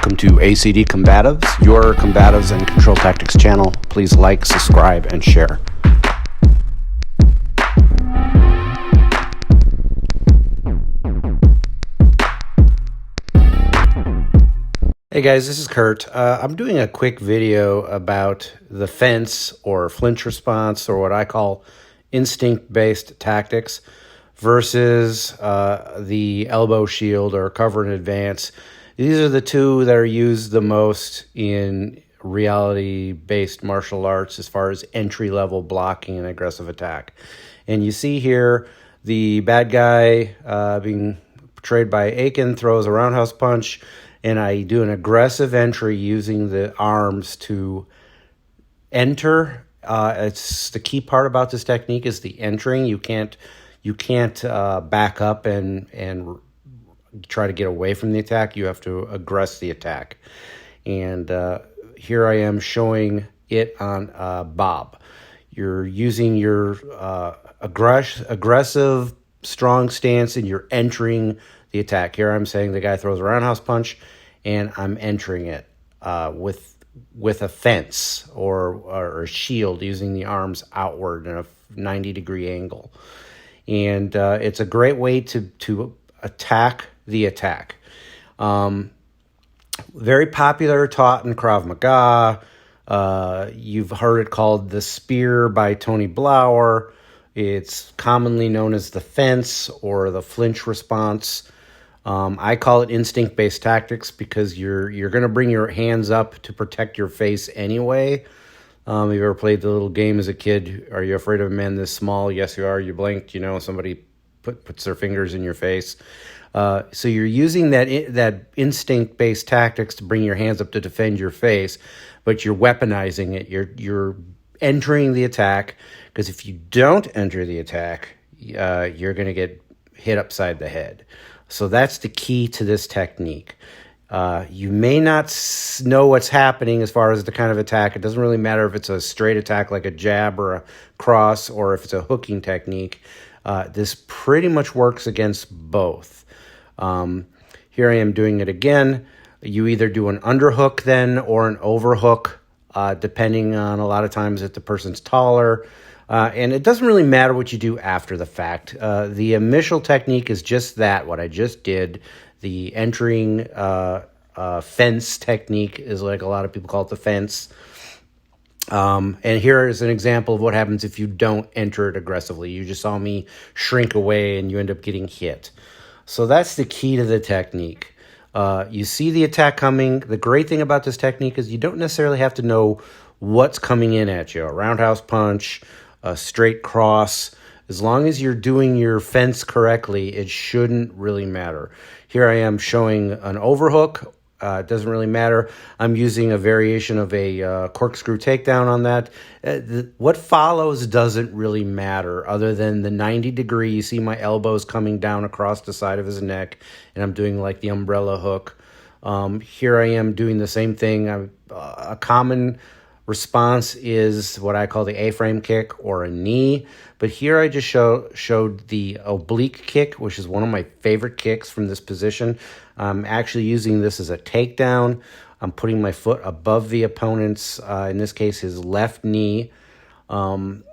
Welcome to ACD Combatives, your combatives and control tactics channel. Please like, subscribe, and share. Hey guys, this is Kurt. I'm doing a quick video about the fence or flinch response, or what I call instinct-based tactics, versus the elbow shield or cover and advance. These are the two that are used the most in reality-based martial arts as far as entry-level blocking and aggressive attack. And you see here the bad guy being portrayed by Aiken throws a roundhouse punch, and I do an aggressive entry using the arms to enter. It's the key part about this technique is the entering. You can't back up and try to get away from the attack. You have to aggress the attack. And here I am showing it on Bob. You're using your aggressive, strong stance, and you're entering the attack. Here I'm saying the guy throws a roundhouse punch, and I'm entering it with a fence or a shield, using the arms outward in a 90-degree angle. And it's a great way to attack the attack. Very popular, taught in Krav Maga. You've heard it called the spear by Tony Blauer. It's commonly known as the fence or the flinch response. I call it instinct-based tactics because you're going to bring your hands up to protect your face anyway. Have you ever played the little game as a kid? Are you afraid of a man this small? Yes, you are. You blinked. You know, somebody puts their fingers in your face. So you're using that instinct-based tactics to bring your hands up to defend your face, but you're weaponizing it. You're entering the attack, because if you don't enter the attack, you're going to get hit upside the head. So that's the key to this technique. You may not know what's happening as far as the kind of attack. It doesn't really matter if it's a straight attack like a jab or a cross, or if it's a hooking technique. This pretty much works against both. Here I am doing it again. You either do an underhook then or an overhook, depending on, a lot of times, if the person's taller. And it doesn't really matter what you do after the fact. The initial technique is just that, what I just did. The entering fence technique is like a lot of people call it the fence. And here is an example of what happens if you don't enter it aggressively. You just saw me shrink away and you end up getting hit. So that's the key to the technique. You see the attack coming. The great thing about this technique is you don't necessarily have to know what's coming in at you. A roundhouse punch, a straight cross. As long as you're doing your fence correctly, it shouldn't really matter. Here I am showing an overhook. It doesn't really matter. I'm using a variation of a corkscrew takedown on that. What follows doesn't really matter, other than the 90-degree. You see my elbows coming down across the side of his neck, and I'm doing like the umbrella hook. Here I am doing the same thing. A common response is what I call the A-frame kick or a knee. But here I just showed the oblique kick, which is one of my favorite kicks from this position. I'm actually using this as a takedown. I'm putting my foot above the opponent's, in this case, his left knee, and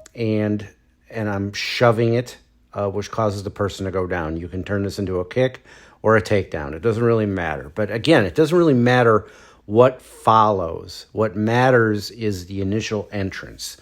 I'm shoving it, which causes the person to go down. You can turn this into a kick or a takedown. It doesn't really matter. But again, it doesn't really matter what follows. What matters is the initial entrance.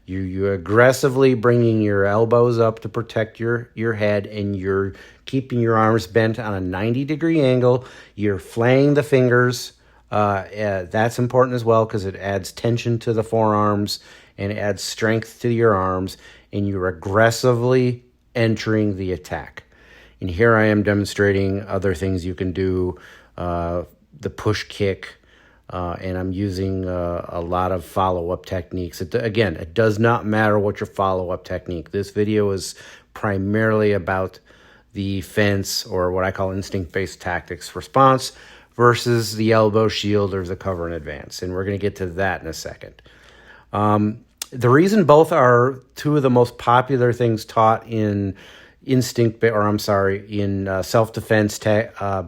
You're aggressively bringing your elbows up to protect your head, and you're keeping your arms bent on a 90-degree angle. You're flaying the fingers. That's important as well, because it adds tension to the forearms and it adds strength to your arms, and you're aggressively entering the attack. And here I am demonstrating other things you can do, the push kick, and I'm using a lot of follow-up techniques. Again, it does not matter what your follow-up technique. This video is primarily about the fence, or what I call instinct-based tactics response, versus the elbow shield or the cover and advance. And we're going to get to that in a second. The reason both are two of the most popular things taught in in self-defense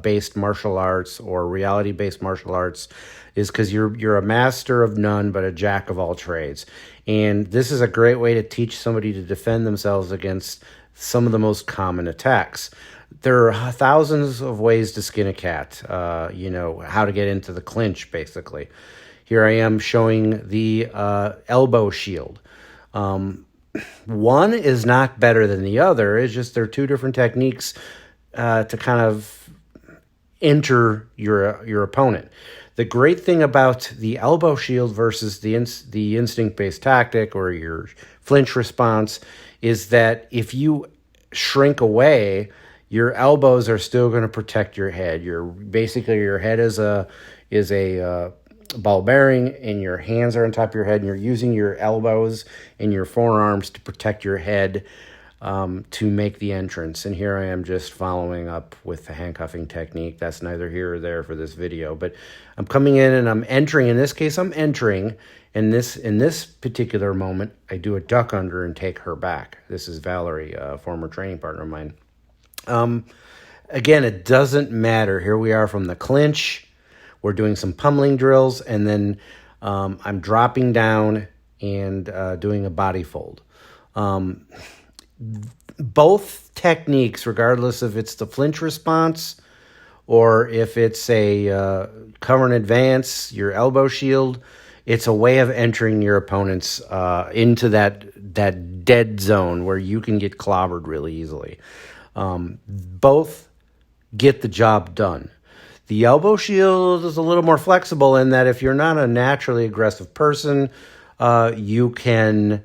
based martial arts or reality-based martial arts is because you're a master of none but a jack of all trades. And this is a great way to teach somebody to defend themselves against some of the most common attacks. There are thousands of ways to skin a cat, how to get into the clinch, basically. Here I am showing the elbow shield. One is not better than the other. It's just they're two different techniques to kind of enter your opponent. The great thing about the elbow shield versus the instinct-based tactic or your flinch response is that if you shrink away, your elbows are still going to protect your head. Your head is a ball bearing, and your hands are on top of your head, and you're using your elbows and your forearms to protect your head to make the entrance. And here I am just following up with the handcuffing technique. That's neither here or there for this video, but I'm coming in and I'm entering. In this case, I'm entering. In this particular moment, I do a duck under and take her back. This is Valerie, a former training partner of mine. Again, it doesn't matter. Here we are from the clinch. We're doing some pummeling drills, and then I'm dropping down and doing a body fold. Both techniques, regardless if it's the flinch response or if it's a cover and advance, your elbow shield, it's a way of entering your opponents into that dead zone where you can get clobbered really easily. Both get the job done. The elbow shield is a little more flexible in that if you're not a naturally aggressive person, you can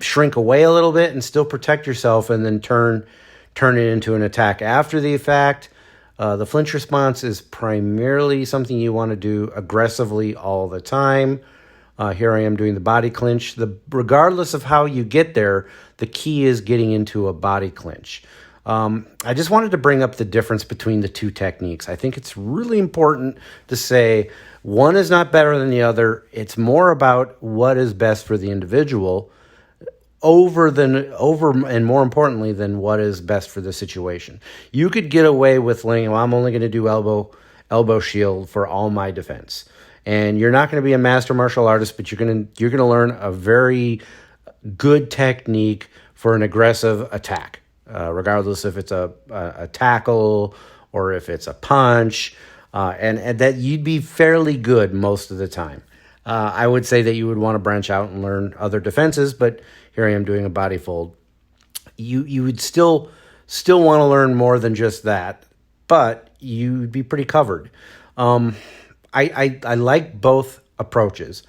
shrink away a little bit and still protect yourself and then turn it into an attack after the fact. The flinch response is primarily something you want to do aggressively all the time. Here I am doing the body clinch. Regardless of how you get there, the key is getting into a body clinch. I just wanted to bring up the difference between the two techniques. I think it's really important to say one is not better than the other. It's more about what is best for the individual over and more importantly than what is best for the situation. You could get away with laying, well, I'm only going to do elbow shield for all my defense. And you're not going to be a master martial artist, but you're going to learn a very good technique for an aggressive attack. Regardless if it's a tackle or if it's a punch, and that you'd be fairly good most of the time. I would say that you would want to branch out and learn other defenses, but here I am doing a body fold. You would still want to learn more than just that, but you'd be pretty covered. I like both approaches.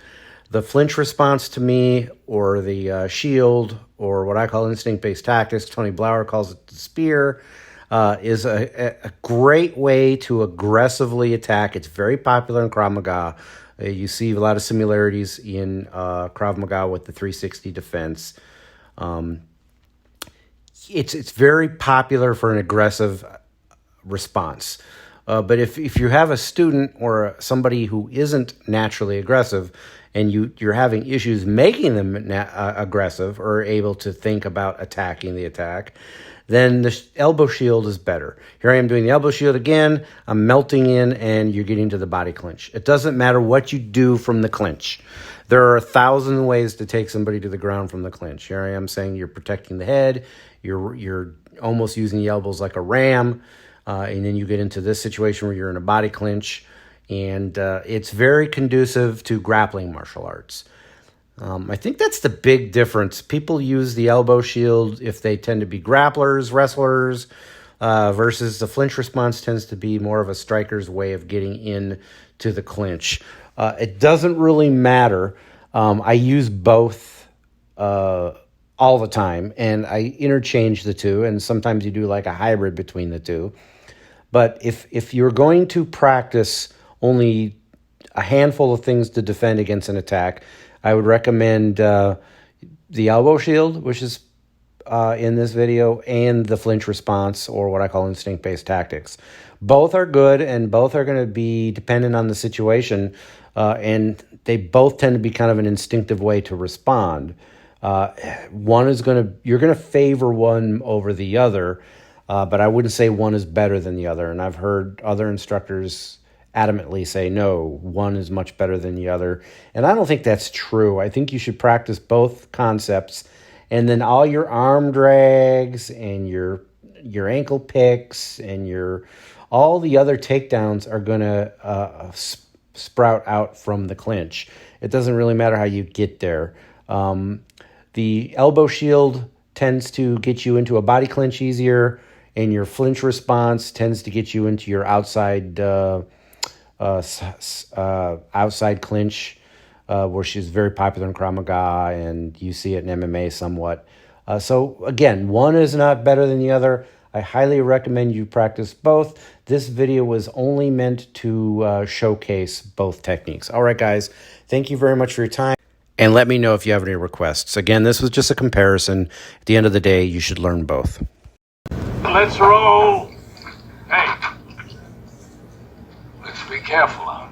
The flinch response to me, or the shield, or what I call instinct-based tactics, Tony Blauer calls it the spear, is a great way to aggressively attack. It's very popular in Krav Maga. You see a lot of similarities in Krav Maga with the 360 defense. It's very popular for an aggressive response. But if you have a student or somebody who isn't naturally aggressive, and you're having issues making them aggressive or able to think about attacking the attack, then the elbow shield is better. Here I am doing the elbow shield again. I'm melting in, and you're getting to the body clinch. It doesn't matter what you do from the clinch. There are 1,000 ways to take somebody to the ground from the clinch. Here I am saying you're protecting the head. You're almost using the elbows like a ram, and then you get into this situation where you're in a body clinch. And it's very conducive to grappling martial arts. I think that's the big difference. People use the elbow shield if they tend to be grapplers, wrestlers, versus the flinch response tends to be more of a striker's way of getting in to the clinch. It doesn't really matter. I use both all the time, and I interchange the two, and sometimes you do like a hybrid between the two. But if you're going to practice only a handful of things to defend against an attack, I would recommend the elbow shield, which is in this video, and the flinch response, or what I call instinct-based tactics. Both are good, and both are going to be dependent on the situation, and they both tend to be kind of an instinctive way to respond. You're gonna favor one over the other, but I wouldn't say one is better than the other. And I've heard other instructors adamantly say, no, one is much better than the other. And I don't think that's true. I think you should practice both concepts, and then all your arm drags and your ankle picks and all the other takedowns are going to sprout out from the clinch. It doesn't really matter how you get there. The elbow shield tends to get you into a body clinch easier, and your flinch response tends to get you into your outside clinch, which is very popular in Krav Maga, and you see it in MMA somewhat. So again, one is not better than the other. I highly recommend you practice both. This video was only meant to showcase both techniques. All right, guys, thank you very much for your time. And let me know if you have any requests. Again, this was just a comparison. At the end of the day, you should learn both. Let's roll. Hey, let's be careful out.